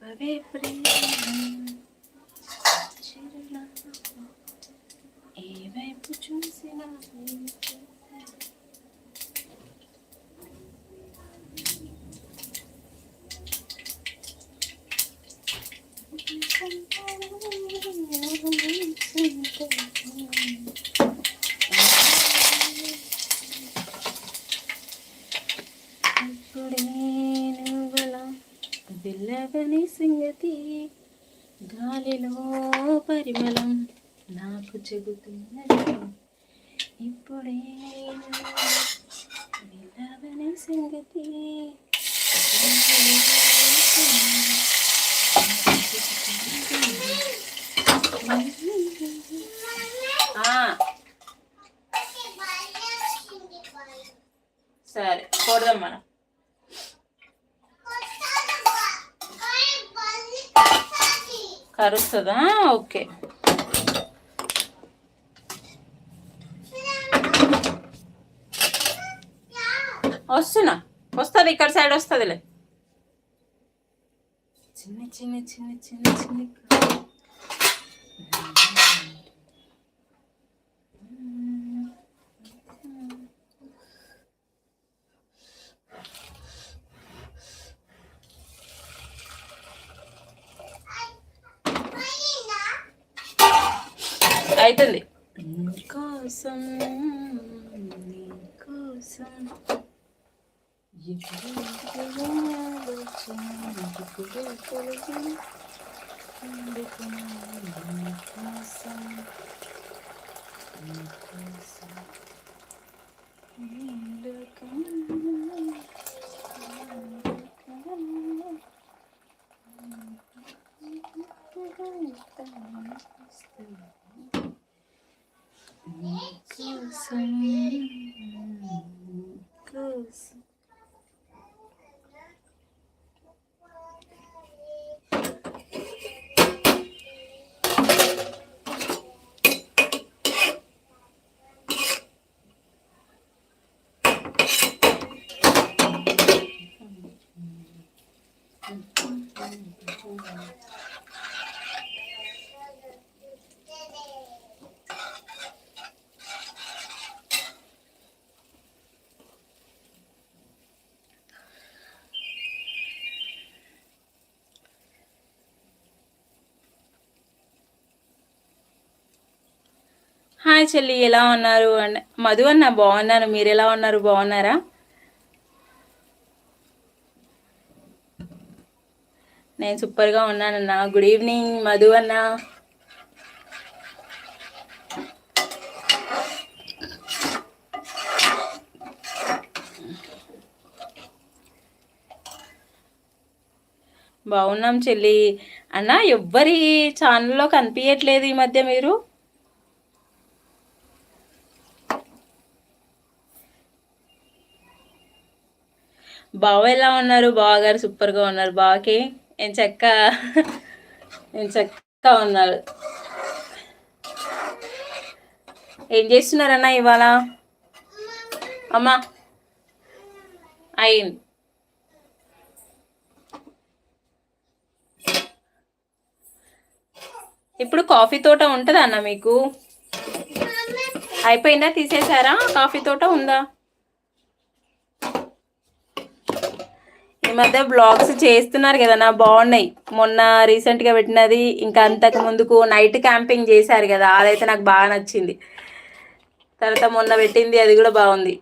చెప్పవే ప్రేమ ఏ వైపు చూసినా పిల్లవని సంగతి గాలిలో పరిమళం నాకు చెబుతున్నది ఇప్పుడే పిల్లవని సంగతి సరే కొడదాం మనం కరుస్తుందా ఓకే వస్తుంది ఇక్కడ సైడ్ వస్తుందిలే చిన్న చిన్న చిన్న చిన్న చిన్న అవుతుంది కోసం హాయ్ చెల్లి ఎలా ఉన్నారు మధు అన్న బాగున్నాను మీరు ఎలా ఉన్నారు బాగున్నారా నేను సూపర్గా ఉన్నానన్నా గుడ్ ఈవినింగ్ మధు అన్న బాగున్నాం చెల్లి అన్న ఎవ్వరి ఛానల్లో కనిపించట్లేదు ఈ మధ్య మీరు బావ ఎలా ఉన్నారు బావగారు సూపర్గా ఉన్నారు బావకి ఏం చక్క ఉన్నారు ఏం చేస్తున్నారన్నా ఇవాళ అమ్మా అయింది ఇప్పుడు కాఫీ తోట ఉంటుందా అన్న మీకు అయిపోయిందా తీసేసారా కాఫీ తోట ఉందా ఈ మధ్య బ్లాగ్స్ చేస్తున్నారు కదన్నా బాగున్నాయి మొన్న రీసెంట్గా పెట్టినది ఇంకా అంతకు ముందుకు నైట్ క్యాంపింగ్ చేశారు కదా అదైతే నాకు బాగా నచ్చింది తర్వాత మొన్న పెట్టింది అది కూడా బాగుంది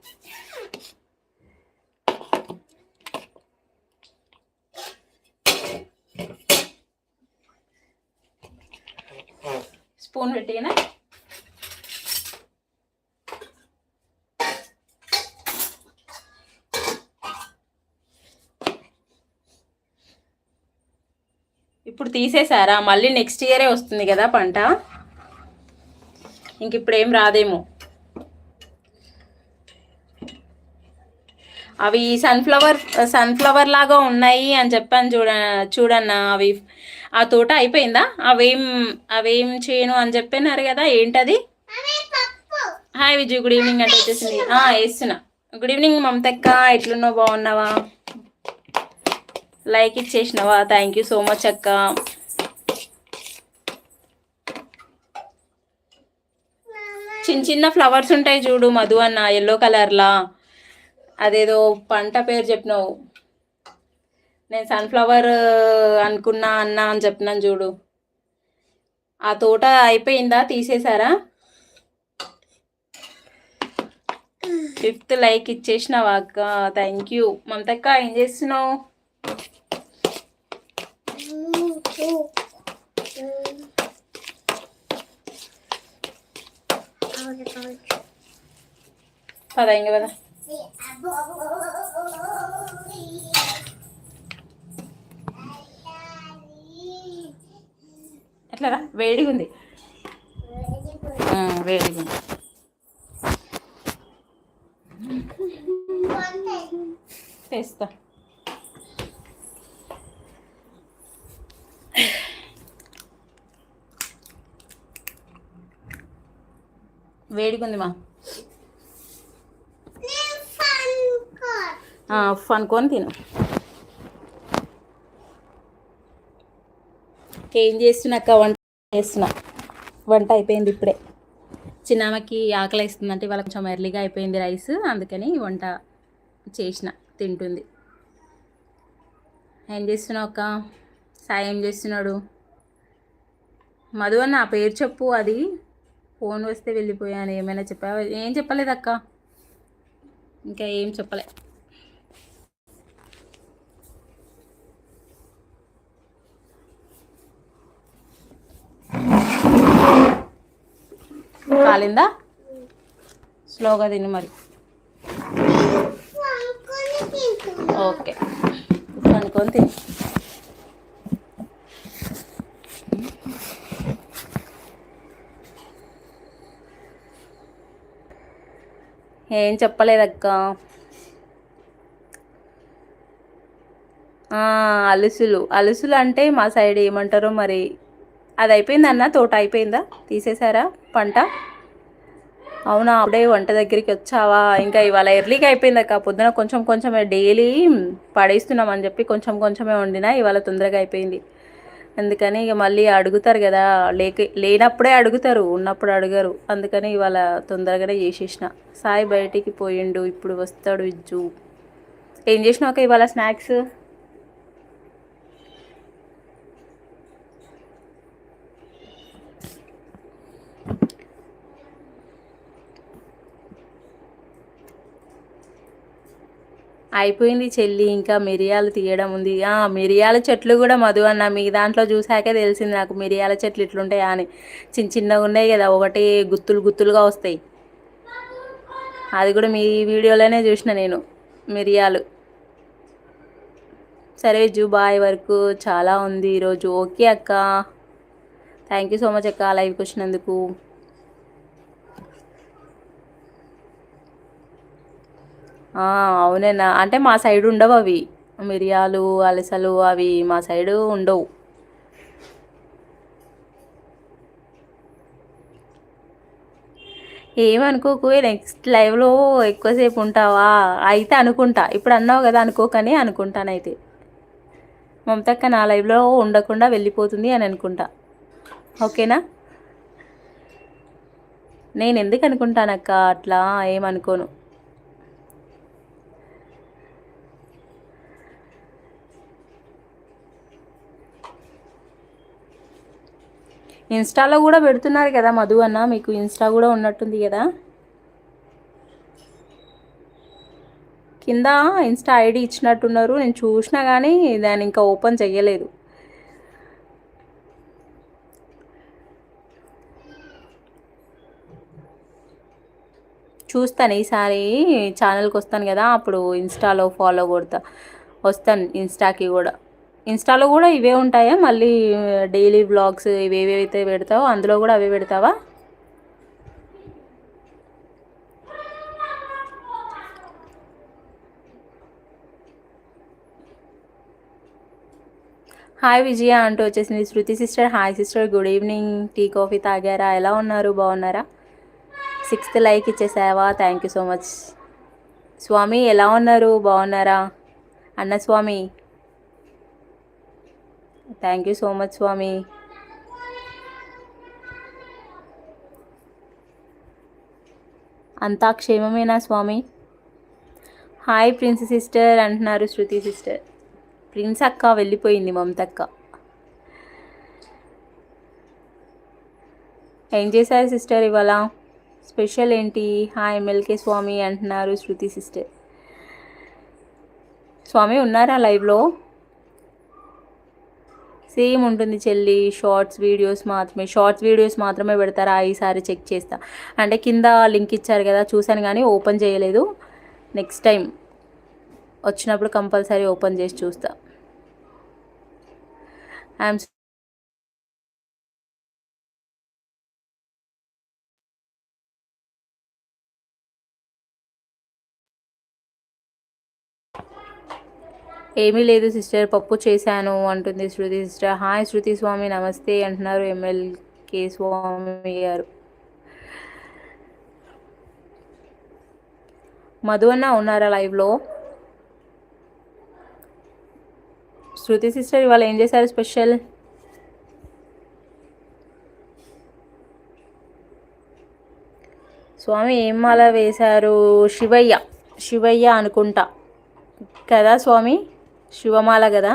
స్పూన్ పెట్టినా ఇప్పుడు తీసేసారా మళ్ళీ నెక్స్ట్ ఇయరే వస్తుంది కదా పంట ఇంక ఇప్పుడు ఏం రాదేమో అవి సన్ఫ్లవర్ లాగా ఉన్నాయి అని చెప్పాను చూడన్నా అవి ఆ తోట అయిపోయిందా అవేం చేయను అని చెప్పినారు కదా ఏంటది హాయ్ విజయ్ గుడ్ ఈవినింగ్ అంటే వచ్చేసింది వేస్తున్నా గుడ్ ఈవినింగ్ మమతక్క ఎట్లున్నావు బాగున్నావా లైక్ ఇచ్చేసినావా? థ్యాంక్ యూ సో మచ్ అక్క. చిన్న చిన్న ఫ్లవర్స్ ఉంటాయి చూడు మధు అన్న, ఎల్లో కలర్లా. అదేదో పంట పేరు చెప్పినావు. నేను సన్ఫ్లవర్ అనుకున్నా అన్నా అని చెప్పినాను చూడు. ఆ తోట అయిపోయిందా? తీసేశారా? 5th లైక్ ఇచ్చేసినావా అక్క? Thank you. మమతక్క ఏం చేస్తున్నావు? పదా ఇంక పదా. ఎట్లారా? వేడిగా ఉంది, వేడిగా ఉంది. తెస్తా. వేడిగా ఉంది మా. ఫన్కొని తిను. ఏం చేస్తున్నాక? వంట చేస్తున్నా. వంట అయిపోయింది ఇప్పుడే. చిన్నామకి ఆకలి వేస్తుందంటే ఇవాళ కొంచెం ఎర్లీగా అయిపోయింది రైస్, అందుకని వంట చేసిన, తింటుంది. ఏం చేస్తున్నావు అక్క? సాయి ఏం చేస్తున్నాడు? మధు అన్న నా పేరు చెప్పు. అది ఫోన్ వస్తే వెళ్ళిపోయాను. ఏమైనా చెప్పావా? ఏం చెప్పలేదు అక్క, ఇంకా ఏం చెప్పలే. కాలిందా? స్లోగా తిను మరి. ఓకే, అనుకొని తిను. ఏం చెప్పలేదక్క. అలుసులు అంటే మా సైడ్ ఏమంటారో మరి. అది అయిపోయిందన్న, తోట అయిపోయిందా? తీసేశారా పంట? అవునా, అప్పుడే వంట దగ్గరికి వచ్చావా? ఇంకా ఇవాళ ఎర్లీగా అయిపోయిందక్క. పొద్దున కొంచెం కొంచెమే డైలీ పడేస్తున్నామని చెప్పి కొంచెం కొంచెమే వండినా. ఇవాళ తొందరగా అయిపోయింది. అందుకని ఇక మళ్ళీ అడుగుతారు కదా, లేనప్పుడే అడుగుతారు, ఉన్నప్పుడు అడగరు. అందుకని ఇవాళ తొందరగానే చేసేసిన. సాయి బయటికి పోయిండు, ఇప్పుడు వస్తాడు. ఇజ్జు ఏం చేసినాక ఇవాళ స్నాక్స్? అయిపోయింది చెల్లి, ఇంకా మిరియాలు తీయడం ఉంది. మిరియాల చెట్లు కూడా మధు అన్న మీ దాంట్లో చూసాకే తెలిసింది నాకు, మిరియాల చెట్లు ఇట్లుంటాయా అని. చిన్న చిన్నగా ఉన్నాయి కదా, ఒకటి గుత్తులు గుత్తులుగా వస్తాయి. అది కూడా మీ వీడియోలోనే చూసిన నేను, మిరియాలు. సరే జూ, బాయ్. వరకు చాలా ఉంది ఈరోజు. ఓకే అక్క, థ్యాంక్ యూ సో మచ్ అక్క లైవ్కి వచ్చినందుకు. అవునన్నా, అంటే మా సైడ్ ఉండవు అవి, మిరియాలు అలసలు అవి మా సైడు ఉండవు. ఏమనుకోకు, నెక్స్ట్ లైవ్లో ఎక్కువసేపు ఉంటావా? అయితే అనుకుంటా, ఇప్పుడు అన్నావు కదా అనుకోకని అనుకుంటానైతే. మమతక్క నా లైవ్లో ఉండకుండా వెళ్ళిపోతుంది అని అనుకుంటా. ఓకేనా? నేను ఎందుకు అనుకుంటానక్క అట్లా, ఏమనుకోను. ఇన్స్టాలో కూడా పెడుతున్నారు కదా మధు అన్న, మీకు ఇన్స్టా కూడా ఉన్నట్టుంది కదా. కింద ఇన్స్టా ఐడి ఇచ్చినట్టున్నారు, నేను చూసినా కానీ దాన్ని ఇంకా ఓపెన్ చెయ్యలేదు. చూస్తాను ఈసారి, ఛానల్కి వస్తాను కదా అప్పుడు ఇన్స్టాలో ఫాలో కొడతా. వస్తాను ఇన్స్టాకి కూడా. ఇన్స్టాలో కూడా ఇవే ఉంటాయా మళ్ళీ? డైలీ వ్లాగ్స్ ఇవేవైతే పెడతావో అందులో కూడా అవే పెడతావా? హాయ్ విజయ అంటూ వచ్చేసింది. Shruti sister, hi sister, good evening. Tea coffee తాగారా? ఎలా ఉన్నారు? బాగున్నారా? 6th లైక్ ఇచ్చేసావా? Thank you so much. Swami ఎలా ఉన్నారు? బాగున్నారా? అన్న Swami thank you so much Swami. అంతా క్షేమమేనా స్వామి? హాయ్ ప్రిన్స్ సిస్టర్ అంటున్నారు శృతి సిస్టర్. ప్రిన్స్ అక్క వెళ్ళిపోయింది, మమతక్క. ఏం చేశారు సిస్టర్ ఇవాళ? స్పెషల్ ఏంటి? హాయ్ ఎమ్మెల్కే స్వామి అంటున్నారు శృతి సిస్టర్. స్వామి ఉన్నారా లైవ్లో? సేమ్ ఉంటుంది చెల్లి, షార్ట్స్ వీడియోస్ మాత్రమే పెడతారా? ఈసారి చెక్ చేస్తా. అంటే కింద లింక్ ఇచ్చారు కదా, చూశాను కానీ ఓపెన్ చేయలేదు. నెక్స్ట్ టైం వచ్చినప్పుడు కంపల్సరీ ఓపెన్ చేసి చూస్తా. ఐఎమ్ ఏమీ లేదు సిస్టర్, పప్పు చేశాను అంటుంది శృతి సిస్టర్. హాయ్ శృతి స్వామి నమస్తే అంటున్నారు ఎమ్మెల్కే స్వామి గారు. మధు అన్న ఉన్నారా లైవ్లో? శృతి సిస్టర్ ఇవాళ ఏం చేశారు స్పెషల్? స్వామి ఏం మాల వేశారు? శివయ్య అనుకుంటా కదా స్వామి, శివమాల కదా.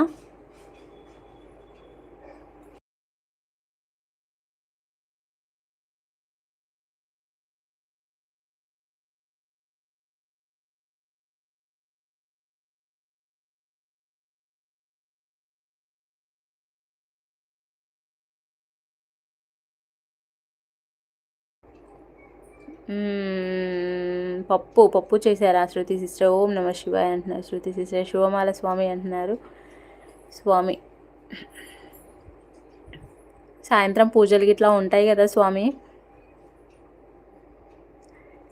పప్పు చేశారా శృతి సిస్టర్? ఓం నమ శివాయ అంటున్నారు శృతి సిస్టర్. శివమాల స్వామి అంటున్నారు స్వామి. సాయంత్రం పూజలు గిట్లా ఉంటాయి కదా స్వామి.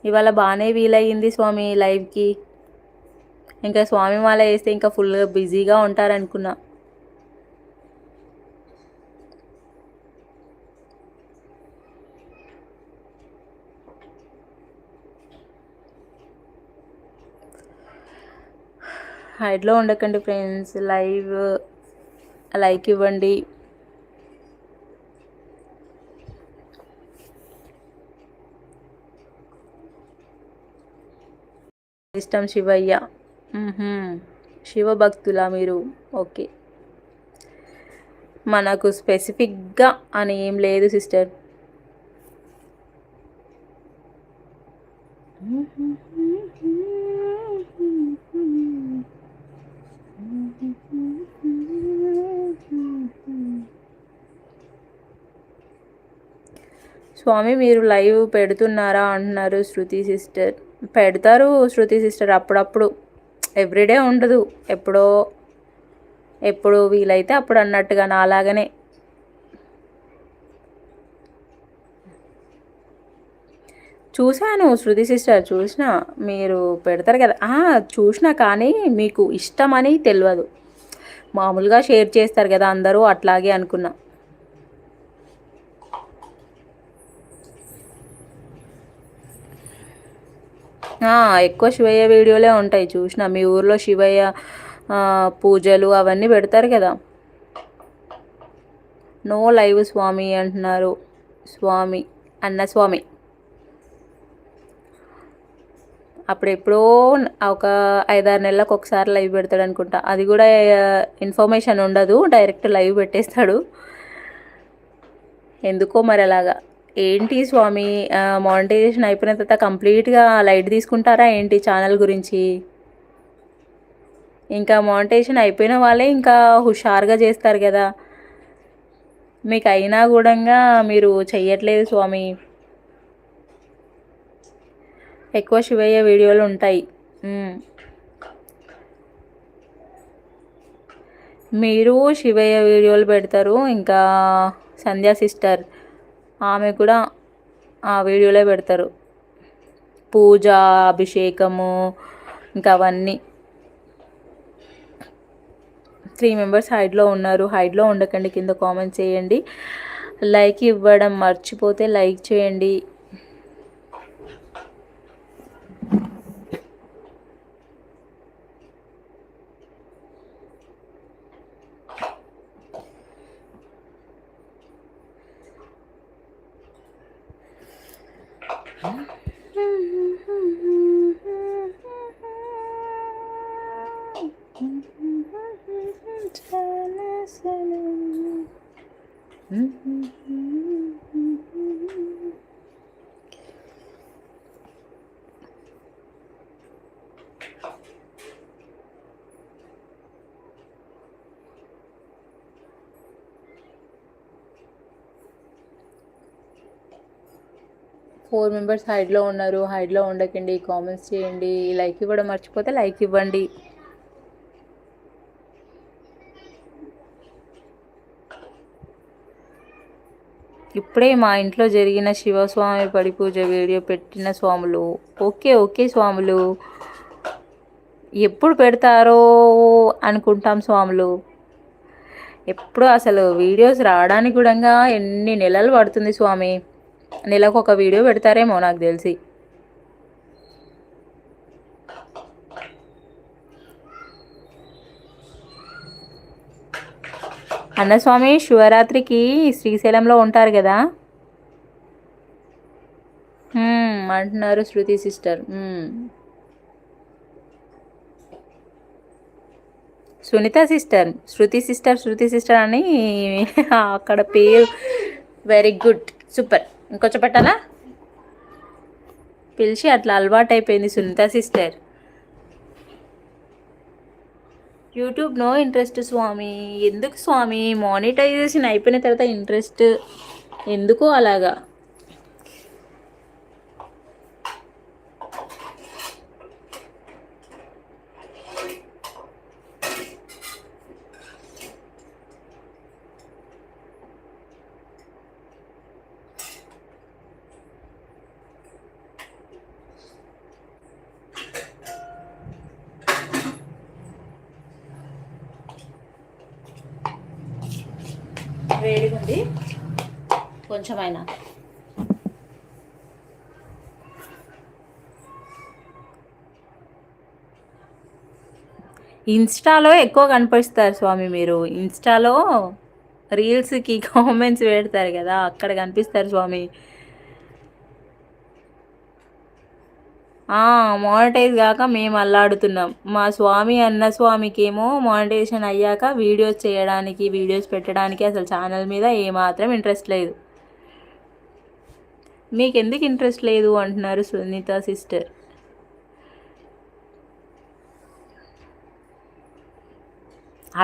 ఇవాళ బాగానే వీలయ్యింది స్వామి లైవ్కి. ఇంకా స్వామి మాల వేస్తే ఇంకా ఫుల్గా బిజీగా ఉంటారనుకున్నా. హైడ్లో ఉండకండి ఫ్రెండ్స్, లైక్ ఇవ్వండి. ఇష్టం శివయ్య. శివభక్తులా మీరు? ఓకే. మనకు స్పెసిఫిక్గా అని ఏం లేదు సిస్టర్. స్వామి మీరు లైవ్ పెడుతున్నారా అంటున్నారు శృతి సిస్టర్. పెడతారు శృతి సిస్టర్ అప్పుడప్పుడు, ఎవ్రీడే ఉండదు, ఎప్పుడు వీలైతే అప్పుడు అన్నట్టుగా నాలాగనే. చూశాను శృతి సిస్టర్, చూసిన మీరు పెడతారు కదా, చూసిన కానీ మీకు ఇష్టమని తెలియదు. మామూలుగా షేర్ చేస్తారు కదా అందరూ, అట్లాగే అనుకున్నా. ఎక్కువ శివయ్య వీడియోలే ఉంటాయి చూసిన. మీ ఊర్లో శివయ్య పూజలు అవన్నీ పెడతారు కదా. నో లైవ్ స్వామి అంటున్నారు స్వామి స్వామి. అప్పుడెప్పుడో ఒక 5-6 నెలలకు ఒకసారి లైవ్ పెడతాడు అనుకుంటా. అది కూడా ఇన్ఫర్మేషన్ ఉండదు, డైరెక్ట్ లైవ్ పెట్టేస్తాడు. ఎందుకో మరి అలాగా. ఏంటి స్వామి, మానిటైజేషన్ అయిపోయిన తర్వాత కంప్లీట్గా లైట్ తీసుకుంటారా ఏంటి ఛానల్ గురించి? ఇంకా మానిటైజేషన్ అయిపోయిన వాళ్ళే ఇంకా హుషారుగా చేస్తారు కదా. మీకు అయినా కూడా మీరు చెయ్యట్లేదు స్వామి. ఎక్కువ శివయ్య వీడియోలు ఉంటాయి. మీరు శివయ్య వీడియోలు పెడతారు. ఇంకా సంధ్యా సిస్టర్, ఆమె కూడా ఆ వీడియోలే పెడతారు. పూజ, అభిషేకము, ఇంకా అవన్నీ. 3 మెంబర్స్ హైడ్లో ఉన్నారు. హైడ్లో ఉండకండి, కింద కామెంట్ చేయండి. లైక్ ఇవ్వడం మర్చిపోతే లైక్ చేయండి. చాలా సనం. 4 మెంబర్స్ హైడ్లో ఉన్నారు. హైడ్లో ఉండకండి, కామెంట్స్ చేయండి. లైక్ ఇవ్వడం మర్చిపోతే లైక్ ఇవ్వండి. ఇప్పుడే మా ఇంట్లో జరిగిన శివస్వామి పడి పూజ వీడియో పెట్టిన స్వాములు. ఓకే ఓకే స్వాములు, ఎప్పుడు పెడతారో అనుకుంటాం స్వాములు. ఎప్పుడు అసలు వీడియోస్ రావడానికి కూడా ఎన్ని నెలలు పడుతుంది స్వామి. నెలకు ఒక వీడియో పెడతారేమో నాకు తెలిసి. అన్నస్వామి శివరాత్రికి శ్రీశైలంలో ఉంటారు కదా అంటున్నారు Shruti sister. Sunitha sister, Shruti sister అని అక్కడ పేరు. Very good, super. ఇంకొంచెం పెట్టాలా? పిలిచి అట్లా అలవాటు అయిపోయింది Sunitha sister. YouTube no interest Swami. ఎందుకు స్వామి? మానిటైజేషన్ అయిపోయిన తర్వాత ఇంట్రెస్ట్ ఎందుకు అలాగా? వేడిగా ఉంది కొంచెమైనా. ఇన్స్టాలో ఎక్కువ కనిపిస్తారు స్వామి మీరు. ఇన్స్టాలో రీల్స్కి కామెంట్స్ పెడతారు కదా, అక్కడ కనిపిస్తారు స్వామి. మానిటైజ్ కాక మేము అల్లాడుతున్నాం. మా స్వామి అన్న స్వామికి ఏమో మానిటైజేషన్ అయ్యాక వీడియోస్ చేయడానికి, వీడియోస్ పెట్టడానికి అసలు ఛానల్ మీద ఏమాత్రం ఇంట్రెస్ట్ లేదు. మీకు ఎందుకు ఇంట్రెస్ట్ లేదు అంటున్నారు సునీత సిస్టర్.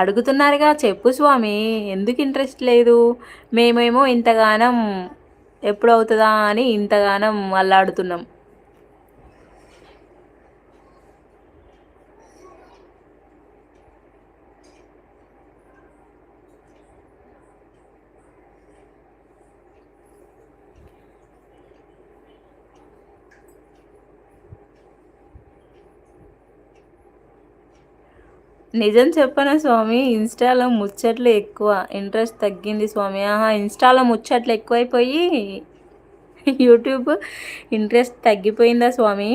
అడుగుతున్నారుగా, చెప్పు స్వామి ఎందుకు ఇంట్రెస్ట్ లేదు. మేమేమో ఇంతగానం ఎప్పుడవుతుందా అని ఇంతగానం అల్లాడుతున్నాం. నిజం చెప్పనా స్వామి, ఇన్స్టాలో ముచ్చట్లు ఎక్కువ, ఇంట్రెస్ట్ తగ్గింది స్వామి. ఇన్స్టాలో ముచ్చట్లు ఎక్కువైపోయి యూట్యూబ్ ఇంట్రెస్ట్ తగ్గిపోయిందా స్వామి?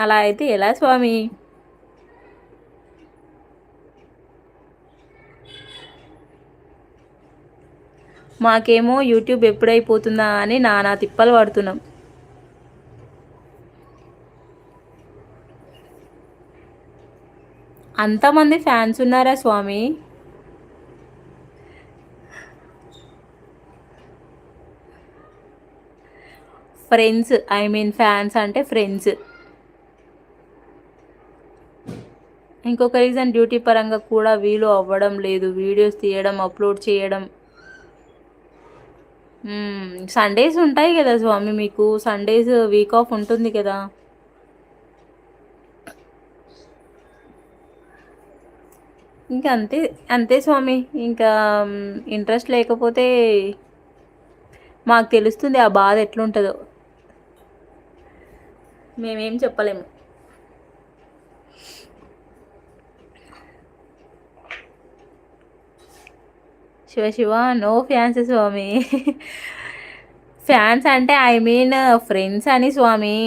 అలా అయితే ఎలా స్వామి? మాకేమో యూట్యూబ్ ఎప్పుడైపోతుందా అని నానా తిప్పలు పడుతున్నాం. అంతమంది ఫ్యాన్స్ ఉన్నారా స్వామి? ఫ్రెండ్స్, ఐ మీన్ ఫ్యాన్స్ అంటే ఫ్రెండ్స్. ఇంకొక రీజన్, డ్యూటీ పరంగా కూడా వీలు అవ్వడం లేదు వీడియోస్ తీయడం, అప్లోడ్ చేయడం. సండేస్ ఉంటాయి కదా స్వామి మీకు, సండేస్ వీక్ ఆఫ్ ఉంటుంది కదా. ఇంకా అంతే అంతే స్వామి. ఇంకా ఇంట్రెస్ట్ లేకపోతే మాకు తెలుస్తుంది ఆ బాధ ఎట్లుంటుందో. మేమేం చెప్పలేము. శివ శివ, నో ఫ్యాన్స్ స్వామి. ఫ్యాన్స్ అంటే ఐ మీన్ ఫ్రెండ్స్ అని స్వామి.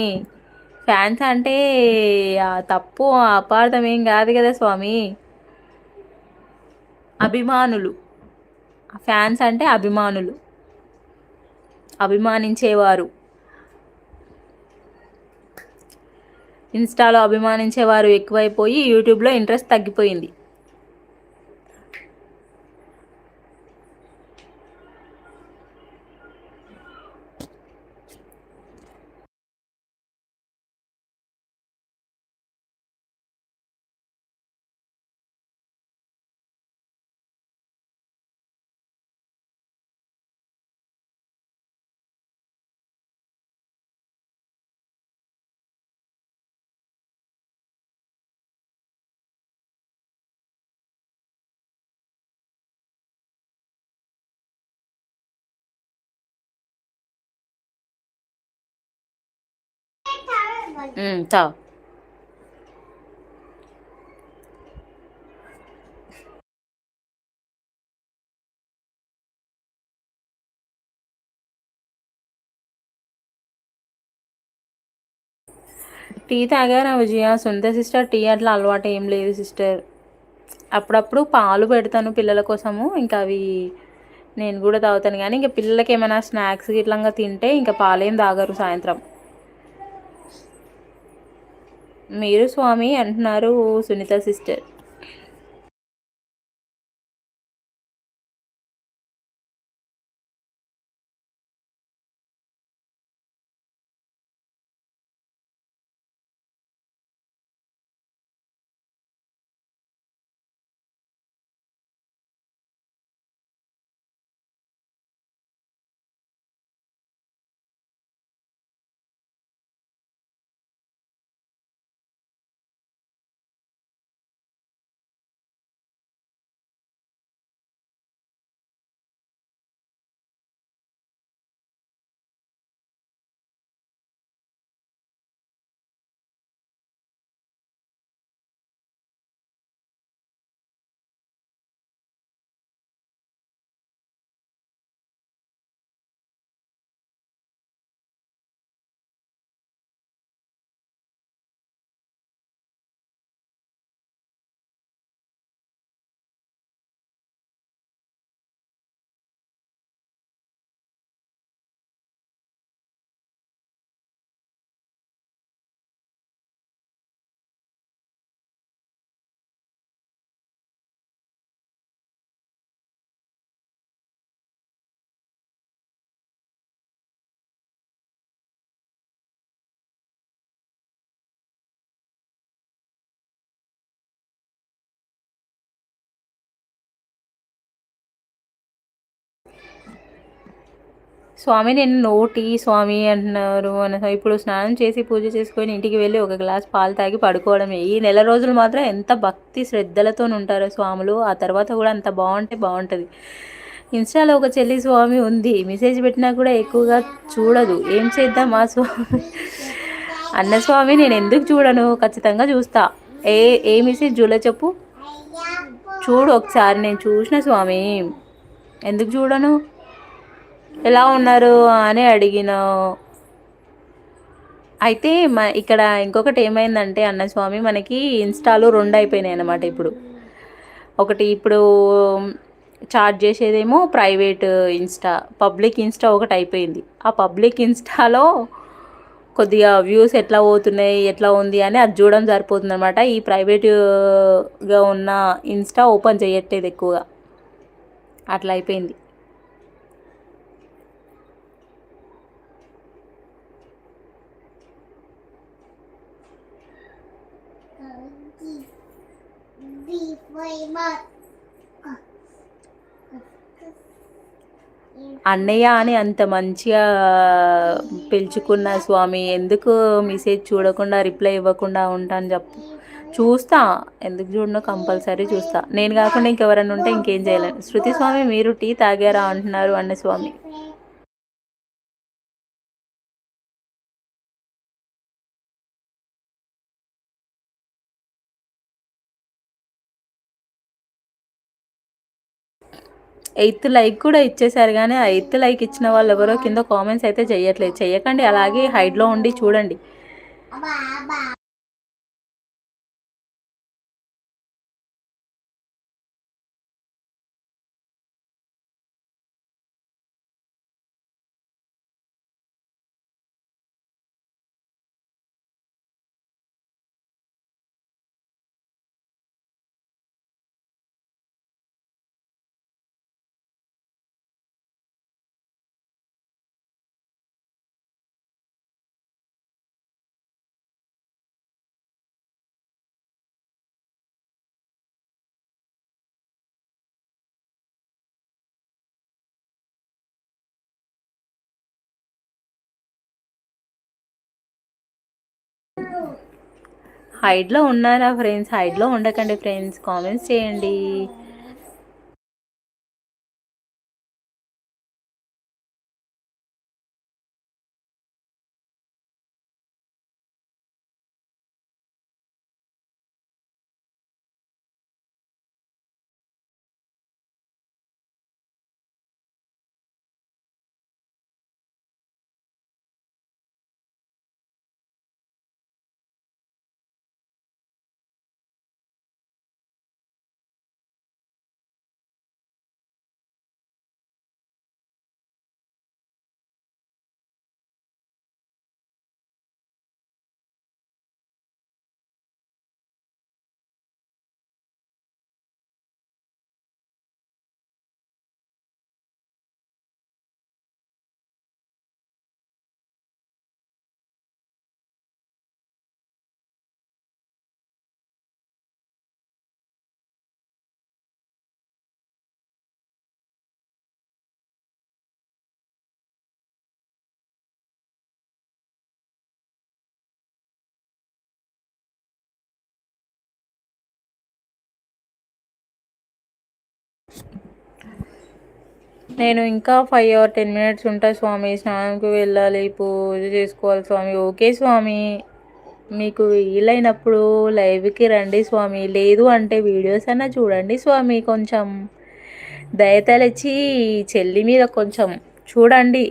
ఫ్యాన్స్ అంటే తప్పు అపార్థం ఏం కాదు కదా స్వామి. అభిమానులు. ఫ్యాన్స్ అంటే అభిమానులు, అభిమానించేవారు. ఇన్స్టాలో అభిమానించేవారు ఎక్కువైపోయి యూట్యూబ్లో ఇంట్రెస్ట్ తగ్గిపోయింది. చా టీ తాగారా విజయ? సునీత సిస్టర్ టీ అట్లా అలవాటు ఏం లేదు సిస్టర్. అప్పుడప్పుడు పాలు పెడతాను పిల్లల కోసము, ఇంకా అవి నేను కూడా తాగుతాను. కానీ ఇంకా పిల్లలకి ఏమైనా స్నాక్స్ ఇట్లంగా తింటే ఇంకా పాలేం తాగరు సాయంత్రం. మీరు స్వామి అంటున్నారు సునీత సిస్టర్. స్వామి నేను నోటి స్వామి అంటున్నారు అని ఇప్పుడు స్నానం చేసి పూజ చేసుకొని ఇంటికి వెళ్ళి ఒక గ్లాస్ పాలు తాగి పడుకోవడమే. ఈ నెల రోజులు మాత్రం ఎంత భక్తి శ్రద్ధలతో ఉంటారో స్వాములు, ఆ తర్వాత కూడా అంత బాగుంటే బాగుంటుంది. ఇన్స్టాలో ఒక చెల్లి స్వామి ఉంది, మెసేజ్ పెట్టినా కూడా ఎక్కువగా చూడదు. ఏం చేద్దాం ఆ స్వామి? అన్న స్వామి నేను ఎందుకు చూడను, ఖచ్చితంగా చూస్తా. ఏ మెసేజ్ చూడలే చెప్పు, చూడు ఒకసారి. నేను చూసిన స్వామి, ఎందుకు చూడను? ఎలా ఉన్నారు అని అడిగిన. అయితే ఇక్కడ ఇంకొకటి ఏమైందంటే అన్నస్వామి, మనకి ఇన్స్టాలో రెండు అయిపోయినాయి అన్నమాట ఇప్పుడు. ఒకటి ఇప్పుడు చార్జ్ చేసేదేమో ప్రైవేట్ ఇన్స్టా, పబ్లిక్ ఇన్స్టా ఒకటి అయిపోయింది. ఆ పబ్లిక్ ఇన్స్టాలో కొద్దిగా వ్యూస్ ఎట్లా పోతున్నాయి, ఎట్లా ఉంది అని అది చూడడం సరిపోతుంది అనమాట. ఈ ప్రైవేట్గా ఉన్న ఇన్స్టా ఓపెన్ చేయట్లేదు ఎక్కువగా, అట్లా అయిపోయింది. అన్నయ్య అని అంత మంచిగా పిలుచుకున్న స్వామి, ఎందుకు మెసేజ్ చూడకుండా రిప్లై ఇవ్వకుండా ఉంటాను చెప్పు? చూస్తా, ఎందుకు చూడను, కంపల్సరీ చూస్తా. నేను కాకుండా ఇంకెవరైనా ఉంటే ఇంకేం చేయలేను. శృతి స్వామి మీరు టీ తాగారా అంటున్నారు అన్న స్వామి. ఎయిత్ లైక్ కూడా ఇచ్చేసారు, కానీ ఆ ఎయిత్ లైక్ ఇచ్చిన వాళ్ళు ఎవరో కింద కామెంట్స్ అయితే చెయ్యట్లేదు. చెయ్యకండి, అలాగే హైడ్లో ఉండి చూడండి. హైడ్లో ఉన్నారా ఫ్రెండ్స్? హైడ్లో ఉండకండి ఫ్రెండ్స్, కామెంట్స్ చేయండి. నేను ఇంకా 5 or 10 minutes ఉంటా స్వామి. స్నానంకి వెళ్ళాలి, పూజ చేసుకోవాలి స్వామి. ఓకే స్వామి, మీకు వీలైనప్పుడు లైవ్కి రండి స్వామి. లేదు అంటే వీడియోస్ అన్నా చూడండి స్వామి. కొంచెం దయతలచి చెల్లి మీద కొంచెం చూడండి.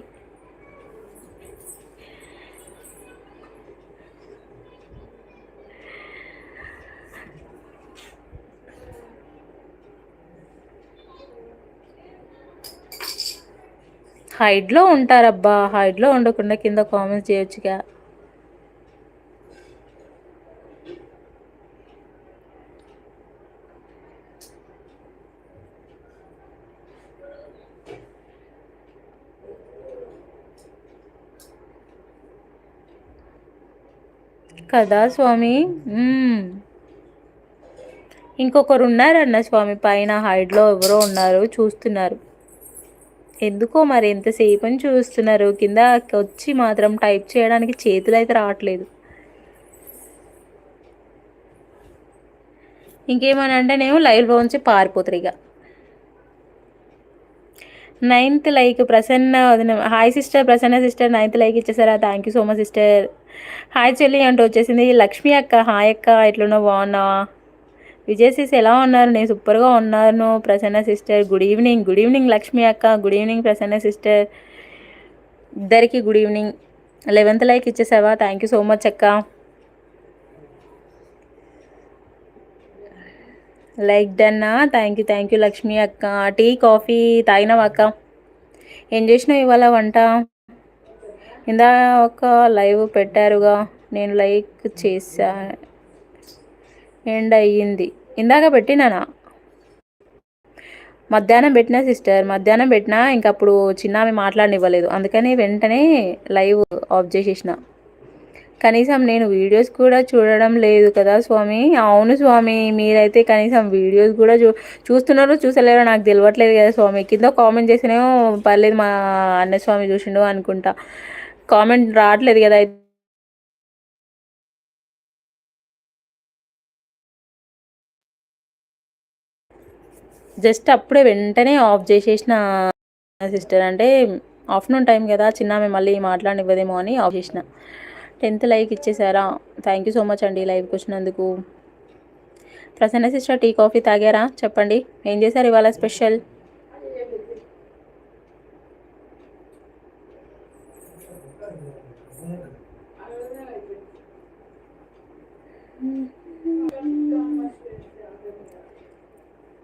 హైడ్లో ఉంటారబ్బా, హైడ్లో ఉండకుండా కింద కామెంట్స్ చేయొచ్చుగా. కదా స్వామి. ఇంకొకరు ఉన్నారన్న స్వామి పైన హైడ్లో ఎవరో ఉన్నారు, చూస్తున్నారు. ఎందుకో మరి ఎంతసేపు అని చూస్తున్నారు. కింద వచ్చి మాత్రం టైప్ చేయడానికి చేతులు అయితే రావట్లేదు. ఇంకేమని అంటే నేను లైవ్లోంచి పారిపోతారు ఇక. 9th లైక్ ప్రసన్న వదిన. Hi sister, Prasanna sister 9th like ఇచ్చేసారా? Thank you so much sister. Hi చెల్లి అంటూ వచ్చేసింది. లక్ష్మి అక్క, హాయ్ అక్క, ఎట్లున్నావు, బాగున్నావా? విజయ్ సిస్ ఎలా ఉన్నారు? నేను సూపర్గా ఉన్నాను. Prasanna sister good evening. Good evening Lakshmi అక్క, గుడ్ ఈవినింగ్ ప్రసన్న సిస్టర్, ఇద్దరికి గుడ్ ఈవినింగ్. 11th లైక్ ఇచ్చేసావా? థ్యాంక్ యూ సో మచ్ అక్క. లైక్ డన్నా. థ్యాంక్ యూ లక్ష్మి అక్క. టీ కాఫీ తాగినావా అక్క? ఏం చేసినావు ఇవాళ వంట? ఇందా ఒక లైవ్ పెట్టారుగా, నేను లైక్ చేసా. ఎండ్ అయ్యింది. ఇందాక పెట్టినానా? మధ్యాహ్నం పెట్టినా సిస్టర్, మధ్యాహ్నం పెట్టినా. ఇంకప్పుడు చిన్నామి మాట్లాడనివ్వలేదు, అందుకని వెంటనే లైవ్ ఆఫ్ చేసేసిన. కనీసం నేను వీడియోస్ కూడా చూడడం లేదు కదా స్వామి. అవును స్వామి, మీరైతే కనీసం వీడియోస్ కూడా చూస్తున్నారో చూసలేరో నాకు తెలియట్లేదు కదా స్వామి. కింద కామెంట్ చేసినేమో పర్లేదు మా అన్న స్వామి చూసిండు అనుకుంటా. కామెంట్ రావట్లేదు కదా. జస్ట్ అప్పుడే వెంటనే ఆఫ్ చేసేసిన సిస్టర్. అంటే ఆఫ్టర్నూన్ టైం కదా, చిన్న మళ్ళీ మాట్లాడనివ్వదేమో అని ఆఫ్ చేసిన. 10th లైక్ ఇచ్చేసారా? థ్యాంక్ యూ సో మచ్ అండి లైవ్కి వచ్చినందుకు. ప్రసన్న సిస్టర్ టీ కాఫీ తాగారా? చెప్పండి, ఏం చేశారు ఇవాళ స్పెషల్?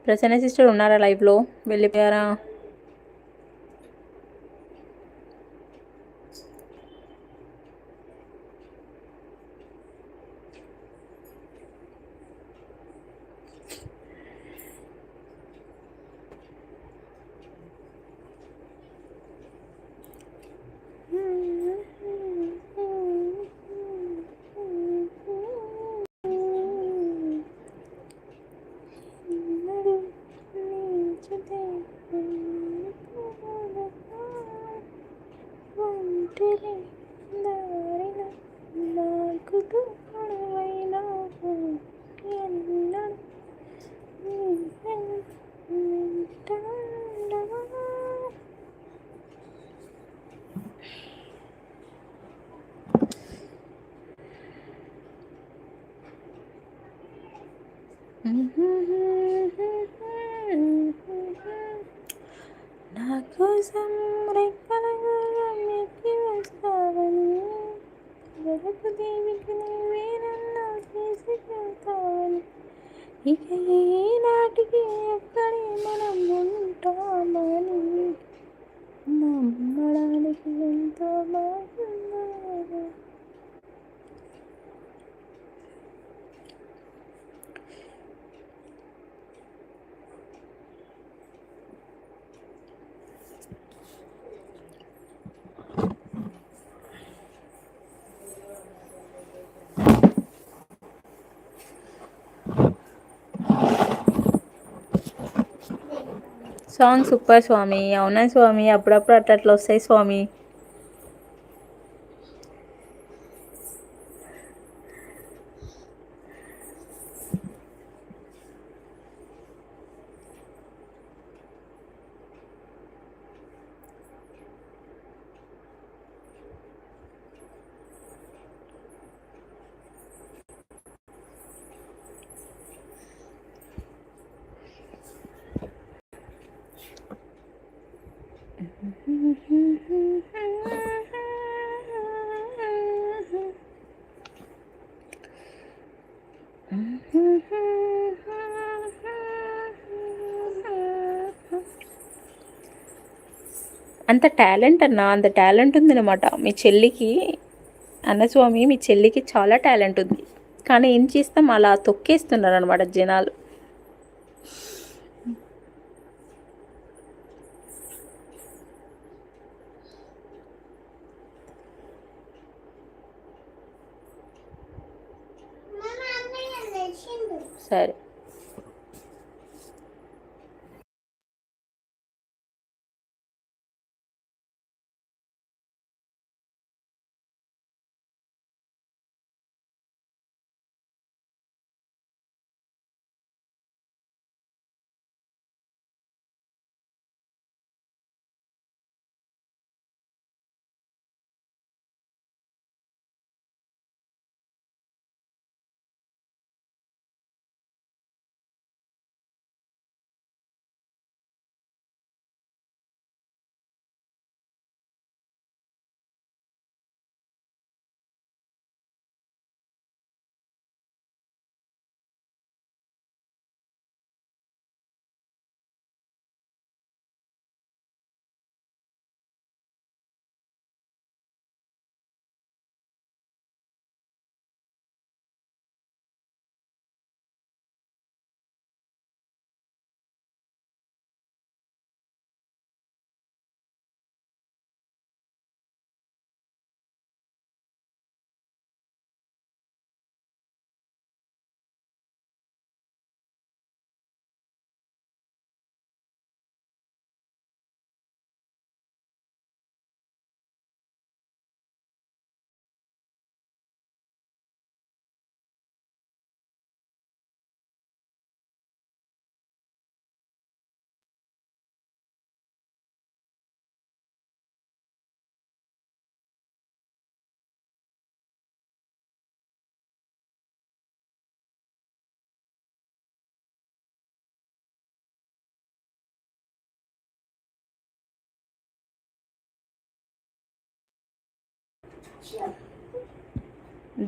ప్రసన్న సిస్టర్ ఉన్నారా లైవ్లో? వెళ్ళిపోయారా? నా కోసం రెక్కల గుర్రం ఎక్కి వస్తావని, జగపు దేవికి నీవే నన్ను తీసుకెళ్తావని, ఇక ఈనాటికి ఎక్కడే మనం ఉంటామని నమ్మడానికి ఎంతో బాగున్నారు. సాంగ్ సూపర్ స్వామి. అవునా స్వామి, అప్పుడప్పుడు అట్లా వస్తాయి స్వామి. అంత టాలెంట్ అన్న, అంత టాలెంట్ ఉందన్నమాట మీ చెల్లికి. అన్నస్వామి మీ చెల్లికి చాలా టాలెంట్ ఉంది, కానీ ఏం చేస్తాం, అలా తొక్కేస్తున్నారు అనమాట జనాలు. సరే.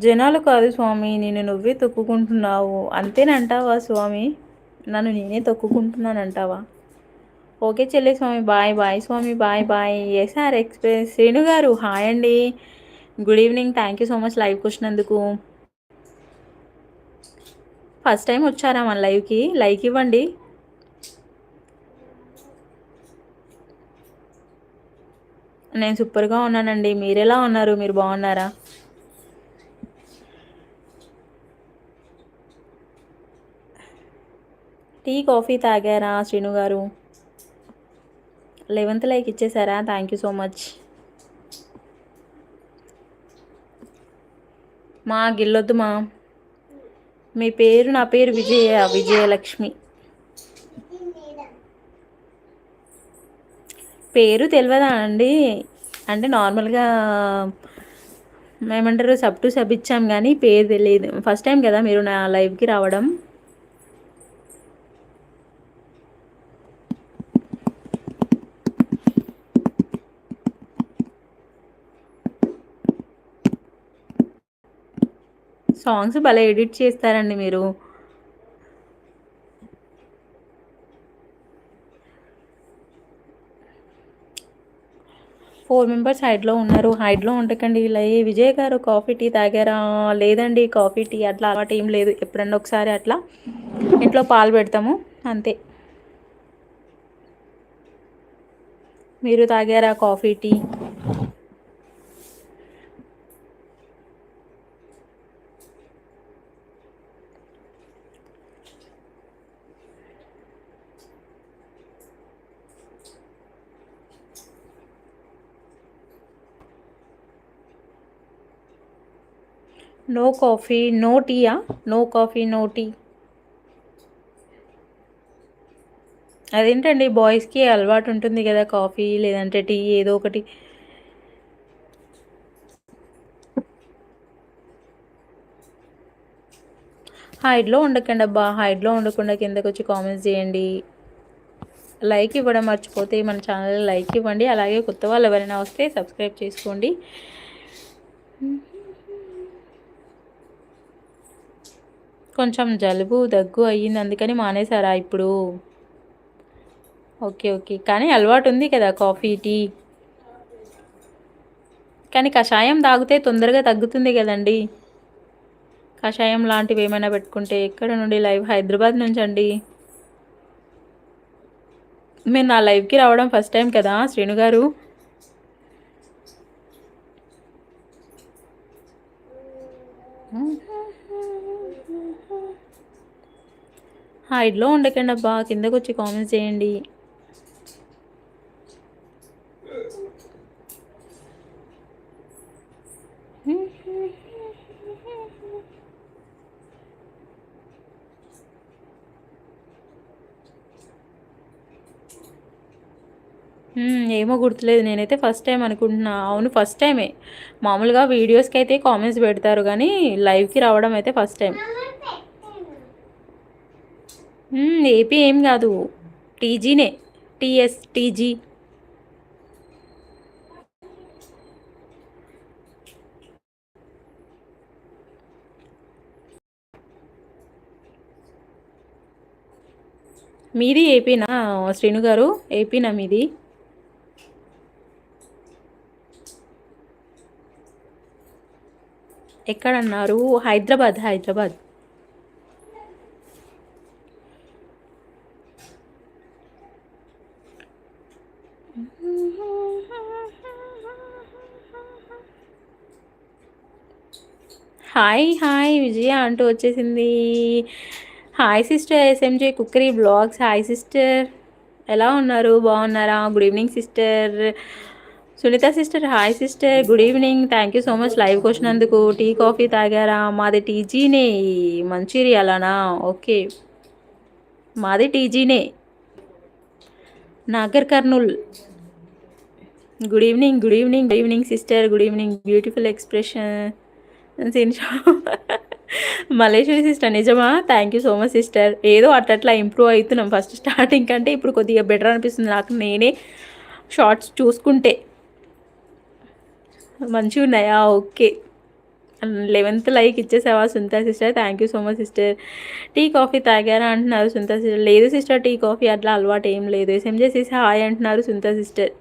జనాలు కాదు స్వామి, నేను నువ్వే తొక్కుకుంటున్నావు అంతేనంటావా స్వామి? నన్ను నేనే తొక్కుకుంటున్నానంటావా? ఓకే చెల్లి Swami, bye bye Swami, bye bye. SR express Srinu గారు హాయ్ అండి, good evening. Thank you so much లైవ్కి వచ్చినందుకు. ఫస్ట్ టైం వచ్చారా మన లైవ్కి? లైక్ ఇవ్వండి. నేను సూపర్గా ఉన్నానండి, మీరెలా ఉన్నారు? మీరు బాగున్నారా? టీ కాఫీ తాగారా శ్రీను గారు? 11th లైక్ ఇచ్చేసారా? Thank you so much. మా గిల్లొద్దు మా. మీ పేరు? నా పేరు విజయలక్ష్మి. పేరు తెలియదా అండి? అంటే నార్మల్గా ఏమంటారు, సబ్ టు సబ్ ఇచ్చాం కానీ పేరు తెలియదు. ఫస్ట్ టైం కదా మీరు నా లైవ్కి రావడం. సాంగ్స్ భలే ఎడిట్ చేస్తారండి మీరు. 4 మెంబర్స్ హైడ్లో ఉన్నారు. హైడ్లో ఉండకండి. ఇలా విజయ్ గారు కాఫీ టీ తాగారా? లేదండి, కాఫీ టీ అట్లా అలవాటు ఏం లేదు. ఎప్పుడన్నా ఒకసారి అట్లా ఇంట్లో పాలు పెడతాము అంతే. మీరు తాగారా coffee tea? No coffee no టీయా? నో కాఫీ నో టీ అదేంటండి, బాయ్స్కి అలవాటు ఉంటుంది కదా కాఫీ లేదంటే టీ ఏదో ఒకటి. హైడ్లో ఉండకండి అబ్బా, హైడ్లో ఉండకుండా కిందకు వచ్చి కామెంట్స్ చేయండి. లైక్ ఇవ్వడం మర్చిపోతే మన ఛానల్ లైక్ ఇవ్వండి. అలాగే కొత్త వాళ్ళు ఎవరైనా వస్తే సబ్స్క్రైబ్ చేసుకోండి. కొంచెం జలుబు దగ్గు అయ్యింది, అందుకని మానేశారా ఇప్పుడు? ఓకే ఓకే, కానీ అలవాటు ఉంది కదా కాఫీ టీ. కానీ కషాయం తాగితే తొందరగా తగ్గుతుంది కదండి. కషాయం లాంటివి ఏమైనా పెట్టుకుంటే. ఎక్కడ నుండి లైవ్? హైదరాబాద్ నుంచి అండి. మీరు నా లైవ్కి రావడం ఫస్ట్ టైం కదా శ్రీను గారు? హైడ్లో ఉండకండి అబ్బా, కిందకు వచ్చి కామెంట్స్ చేయండి. ఏమో గుర్తులేదు, నేనైతే ఫస్ట్ టైం అనుకుంటున్నా. అవును ఫస్ట్ టైమే. మామూలుగా వీడియోస్కి అయితే కామెంట్స్ పెడతారు కానీ లైవ్కి రావడం అయితే ఫస్ట్ టైం. ఏపీ ఏం కాదు, టీజీనే. టీజీ. మీది ఏపీనా శ్రీను గారు? ఏపీనా మీది? ఎక్కడన్నారు? హైదరాబాద్. హైదరాబాద్. హాయ్ హాయ్ విజయ అంటూ వచ్చేసింది. Hi sister, SMJ cookery blogs. Hi sister, ఎలా ఉన్నారు? బాగున్నారా? Good evening sister. Sunitha sister hi sister, good evening. Thank you so much లైవ్కి వచ్చినందుకు. టీ కాఫీ తాగారా? మాది టీజీనే, మంచిర్యాలనా? ఓకే, మాది టీజీనే, Nagarkurnool. Good evening, good evening, good evening sister, good evening. Beautiful expression Maleshwari sister, నిజమా? Thank you so much sister. ఏదో అట్లా ఇంప్రూవ్ అవుతున్నాం. ఫస్ట్ స్టార్టింగ్ కంటే ఇప్పుడు కొద్దిగా బెటర్ అనిపిస్తుంది నాకు. నేనే షార్ట్స్ చూసుకుంటే మంచిగా ఉన్నాయా? ఓకే, 11th లైక్ ఇచ్చేసావా Sunitha sister? Thank you so much sister. Tea coffee తాగారా అంటున్నారు సునీత సిస్టర్. లేదు సిస్టర్, టీ కాఫీ అట్లా అలవాటు ఏం లేదు. ఎస్ఎంజే సిస్ హాయ్ అంటున్నారు సునీత సిస్టర్.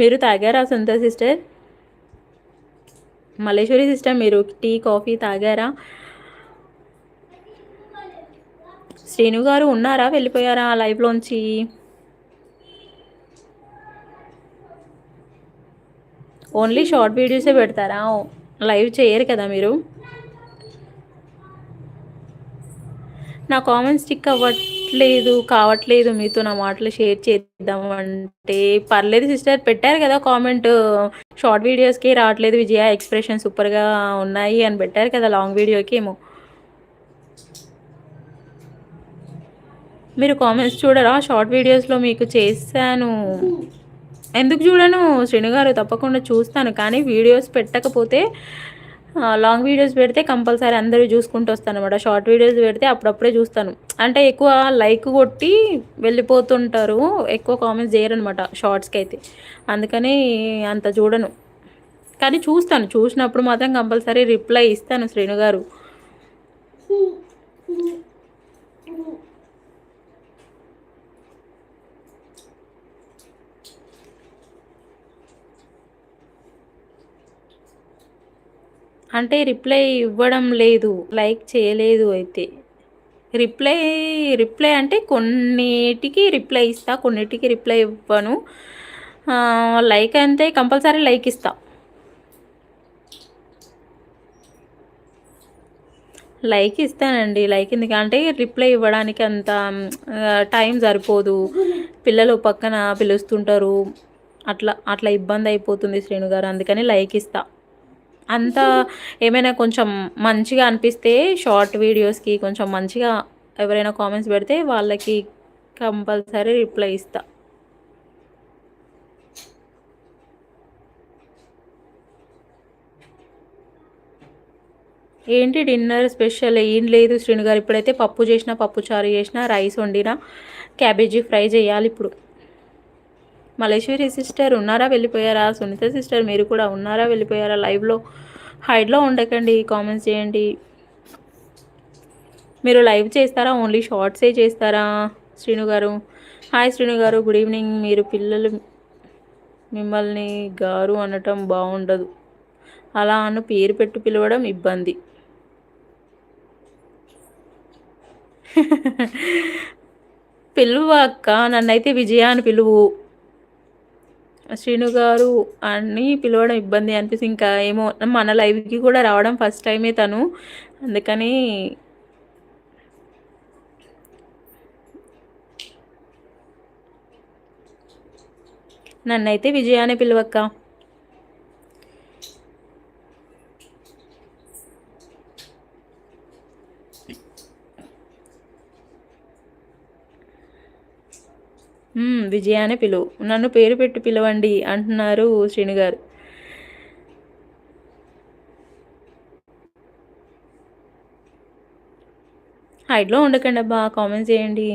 మీరు తాగారా సునీత సిస్టర్? మల్లేశ్వరి సిస్టర్, మీరు టీ కాఫీ తాగారా? శ్రీను గారు ఉన్నారా? వెళ్ళిపోయారా లైవ్లోంచి? ఓన్లీ షార్ట్ వీడియోసే పెడతారా? లైవ్ చేయరు కదా మీరు? నా కామెంట్ స్టిక్ కావట్లేదు మీతో నా మాటలు షేర్ చేద్దామంటే. పర్లేదు సిస్టర్, పెట్టారు కదా కామెంట్. షార్ట్ వీడియోస్కి రావట్లేదు విజయ, ఎక్స్ప్రెషన్ సూపర్గా ఉన్నాయి అని పెట్టారు కదా లాంగ్ వీడియోకి. ఏమో మీరు కామెంట్స్ చూడరా? షార్ట్ వీడియోస్లో మీకు చేశాను. ఎందుకు చూడను శ్రీను గారు, తప్పకుండా చూస్తాను. కానీ వీడియోస్ పెట్టకపోతే, లాంగ్ వీడియోస్ పెడితే కంపల్సరీ అందరూ చూసుకుంటూ వస్తాను అనమాట. షార్ట్ వీడియోస్ పెడితే అప్పుడప్పుడే చూస్తాను. అంటే ఎక్కువ లైక్ కొట్టి వెళ్ళిపోతుంటారు, ఎక్కువ కామెంట్స్ చేయరనమాట షార్ట్స్కి అయితే. అందుకని అంత చూడను, కానీ చూస్తాను. చూసినప్పుడు మాత్రం కంపల్సరీ రిప్లై ఇస్తాను శ్రీను గారు. అంటే రిప్లై ఇవ్వడం లేదు, లైక్ చేయలేదు అయితే. రిప్లై రిప్లై అంటే కొన్నిటికి రిప్లై ఇస్తా, కొన్నిటికి రిప్లై ఇవ్వను. లైక్ అంటే కంపల్సరీ లైక్ ఇస్తా. లైక్ ఇస్తానండి. లైక్ ఎందుకంటే రిప్లై ఇవ్వడానికి అంత టైం సరిపోదు. పిల్లలు పక్కన పిలుస్తుంటారు, అట్లా అట్లా ఇబ్బంది అయిపోతుంది శ్రీను గారు. అందుకని లైక్ ఇస్తా. అంత ఏమైనా కొంచెం మంచిగా అనిపిస్తే షార్ట్ వీడియోస్కి కొంచెం మంచిగా ఎవరైనా కామెంట్స్ పెడితే వాళ్ళకి కంపల్సరీ రిప్లై ఇస్తా. ఏంటి డిన్నర్ స్పెషల్? ఏం లేదు శ్రీను గారు, ఇప్పుడైతే పప్పు చేసిన, పప్పు చారు చేసిన, రైస్ వండిన, క్యాబేజీ ఫ్రై చేయాలి ఇప్పుడు. మలేశ్వరి సిస్టర్ ఉన్నారా వెళ్ళిపోయారా? సునీత సిస్టర్ మీరు కూడా ఉన్నారా వెళ్ళిపోయారా? లైవ్లో హైడ్లో ఉండకండి, కామెంట్స్ చేయండి. మీరు లైవ్ చేస్తారా? ఓన్లీ షార్ట్సే చేస్తారా? శ్రీను గారు హాయ్ శ్రీను గారు, గుడ్ ఈవినింగ్. మీరు పిల్లలు మిమ్మల్ని గారు అనటం బాగుండదు, అలా అను పేరు పెట్టి పిలవడం ఇబ్బంది. పిలువు అక్క, నన్నైతే విజయ అని పిలువు. శ్రీను గారు అని పిలవడం ఇబ్బంది అనిపిస్తుంది. ఇంకా ఏమో మన లైవ్కి కూడా రావడం ఫస్ట్ టైమే తను, అందుకని నన్నైతే విజయ అని పిలువక్క. విజయ అనే పిలువు, నన్ను పేరు పెట్టి పిలవండి అంటున్నారు శ్రీను గారు. హైడ్లో ఉండకండి అబ్బా, కామెంట్స్ చేయండి.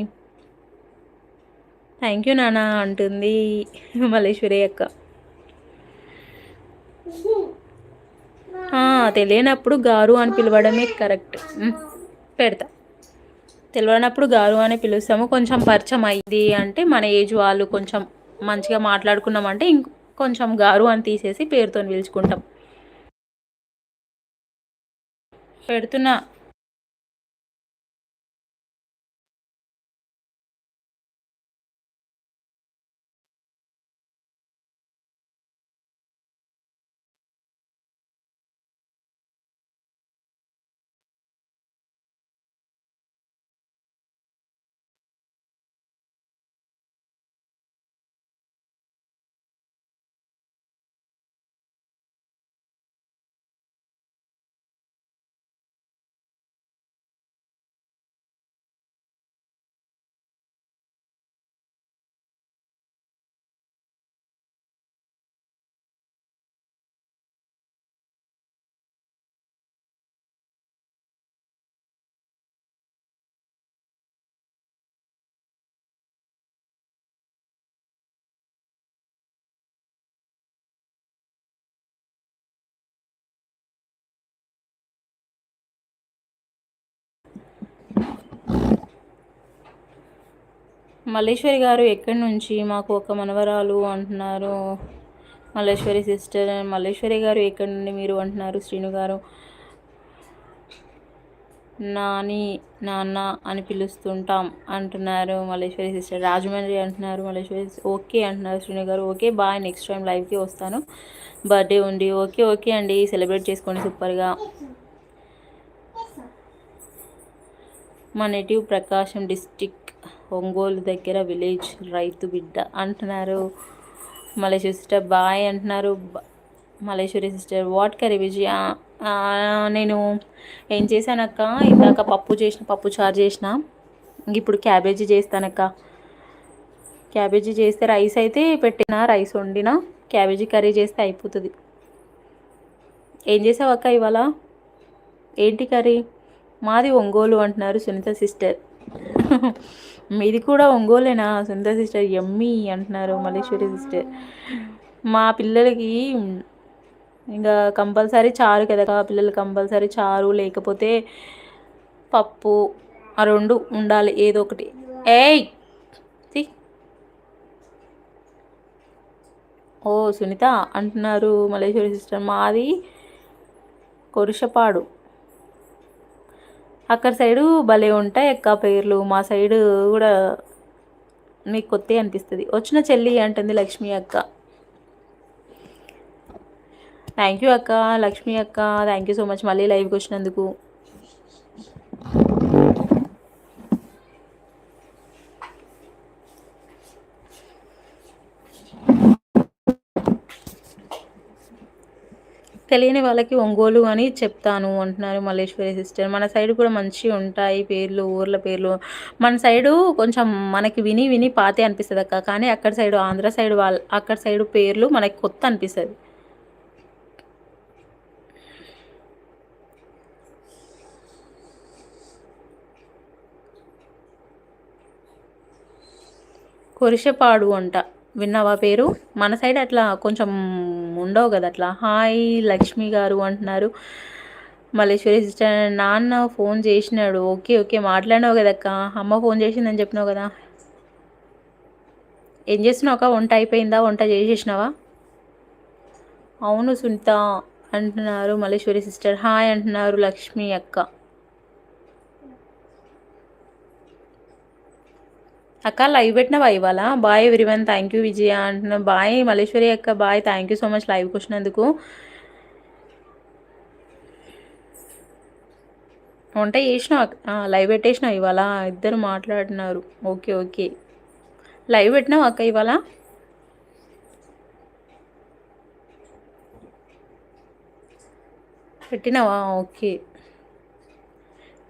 థ్యాంక్ యూ నాన్న అంటుంది మల్లేశ్వరి అక్క. తెలియనప్పుడు గారు అని పిలవడమే కరెక్ట్. పెడతా. తెలియనప్పుడు గారు అని పిలుస్తాము. కొంచెం పరిచయం అయింది అంటే మన ఏజ్ వాళ్ళు కొంచెం మంచిగా మాట్లాడుకున్నామంటే ఇంకొంచెం గారు అని తీసేసి పేరుతో పిలుచుకుంటాం. పెడుతున్నా. మల్లేశ్వరి గారు ఎక్కడి నుంచి? మాకు ఒక మనవరాలు అంటున్నారు మల్లేశ్వరి సిస్టర్. మల్లేశ్వరి గారు ఎక్కడి నుండి మీరు అంటున్నారు శ్రీను గారు. నాని నాన్న అని పిలుస్తుంటాం అంటున్నారు మల్లేశ్వరి సిస్టర్. రాజమండ్రి అంటున్నారు మల్లేశ్వరి. ఓకే అంటున్నారు శ్రీను గారు. ఓకే బాయ్, నెక్స్ట్ టైం లైవ్కి వస్తాను. బర్త్డే ఉంది. ఓకే ఓకే అండి, సెలబ్రేట్ చేసుకోండి సూపర్గా. మా నేటివ్ ప్రకాశం డిస్టిక్, ఒంగోలు దగ్గర విలేజ్, రైతు బిడ్డ అంటున్నారు మలేశ్వరి సిస్టర్. బాయ్ అంటున్నారు మలేశ్వరి సిస్టర్. వాట్ కర్రీ విజయ? నేను ఏం చేశానక్క, ఇందాక పప్పు చారు చేసిన, ఇప్పుడు క్యాబేజీ చేస్తానక్క. క్యాబేజీ చేస్తే రైస్ అయితే పెట్టిన, రైస్ వండిన, క్యాబేజీ కర్రీ చేస్తే అయిపోతుంది. ఏం చేసావు అక్క ఇవాళ? ఏంటి కర్రీ? మాది ఒంగోలు అంటున్నారు సునీత సిస్టర్. మీది కూడా ఒంగోలేనా సునీత సిస్టర్? యమ్మీ అంటున్నారు మల్లేశ్వరి సిస్టర్. మా పిల్లలకి ఇంకా కంపల్సరీ చారు కదా, పిల్లలు కంపల్సరీ చారు లేకపోతే పప్పు, ఆ రెండు ఉండాలి ఏదో ఒకటి. ఏయ్ ఓ సునీత అంటున్నారు మల్లేశ్వరి సిస్టర్. మాది కొరుషపాడు. అక్కడ సైడు భలే ఉంటాయి అక్క పేర్లు, మా సైడు కూడా మీకు కొత్త అనిపిస్తుంది. వచ్చిన చెల్లి అంటుంది లక్ష్మి అక్క. థ్యాంక్ యూ అక్క, లక్ష్మి అక్క, థ్యాంక్ యూ సో మచ్ మళ్ళీ లైవ్కి వచ్చినందుకు. తెలియని వాళ్ళకి ఒంగోలు అని చెప్తాను అంటున్నారు మల్లేశ్వరి సిస్టర్. మన సైడ్ కూడా మంచిగా ఉంటాయి పేర్లు, ఊర్ల పేర్లు. మన సైడు కొంచెం మనకి విని విని పాతే అనిపిస్తుంది అక్క, కానీ అక్కడ సైడు ఆంధ్ర సైడ్ అక్కడ సైడు పేర్లు మనకి కొత్త అనిపిస్తుంది. కొరిషపాడు అంట. విన్నావా పేరు? మన సైడ్ అట్లా కొంచెం ఉండవు కదా అట్లా. హాయ్ లక్ష్మి గారు అంటున్నారు. మల్లేశ్వరి సిస్టర్ నాన్న ఫోన్ చేసినాడు. ఓకే ఓకే మాట్లాడినావు కదక్క. అమ్మ ఫోన్ చేసిందని చెప్పినావు కదా. ఏం చేస్తున్నావు అక్క? వంట అయిపోయిందా? వంట చేసేసినావా? అవును సునీత అంటున్నారు మల్లేశ్వరి సిస్టర్. హాయ్ అంటున్నారు లక్ష్మి అక్క. అక్క లైవ్ పెట్టినవా ఇవాళ? Bye everyone, thank you Vijaya అంటున్నా. బాయ్ మల్లేశ్వరి అక్క, bye, thank you so much లైవ్కి వచ్చినందుకు. వంట చేసినావు లైవ్ పెట్టేసినావు ఇవాళ? ఇద్దరు మాట్లాడినారు. Okay okay. లైవ్ పెట్టినావు అక్క ఇవాళ? పెట్టినావా? ఓకే.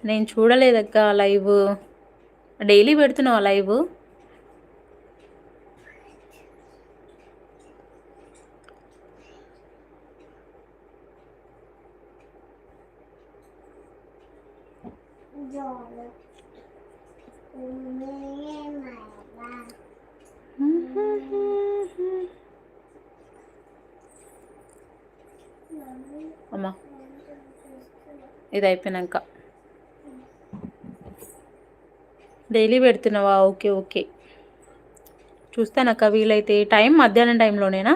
నేను చూడలేదక్క లైవ్. డైలీ పెడుతున్నావా లైవ్? అమ్మా ఇది అయిపోయినాక డైలీ పెడుతున్నావా? ఓకే ఓకే, చూస్తానక్క వీలైతే. టైం మధ్యాహ్నం టైంలోనేనా?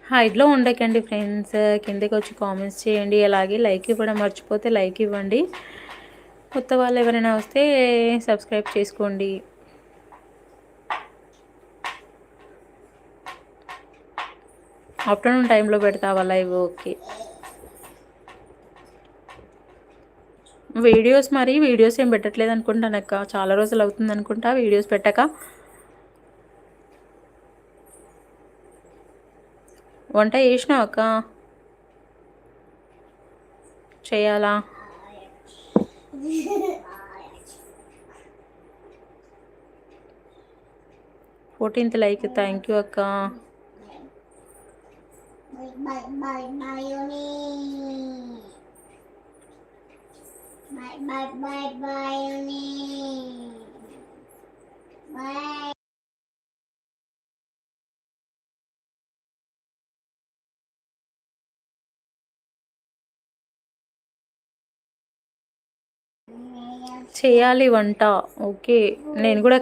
హైడ్లో ఉండకండి ఫ్రెండ్స్, కిందకి వచ్చి కామెంట్స్ చేయండి. అలాగే లైక్ ఇవ్వడం మర్చిపోతే లైక్ ఇవ్వండి. కొత్త వాళ్ళు ఎవరైనా వస్తే సబ్స్క్రైబ్ చేసుకోండి. ఆఫ్టర్నూన్ టైంలో పెడతావా లైవ్? ఓకే. వీడియోస్ ఏం పెట్టట్లేదు అనుకుంటాను అక్క. చాలా రోజులు అవుతుంది అనుకుంటా వీడియోస్ పెట్టక. వంట చేసినావు అక్క? చేయాలా? 14th లైక్, థ్యాంక్ యూ అక్క. చేయాలి వంట. ఓకే, నేను కూడా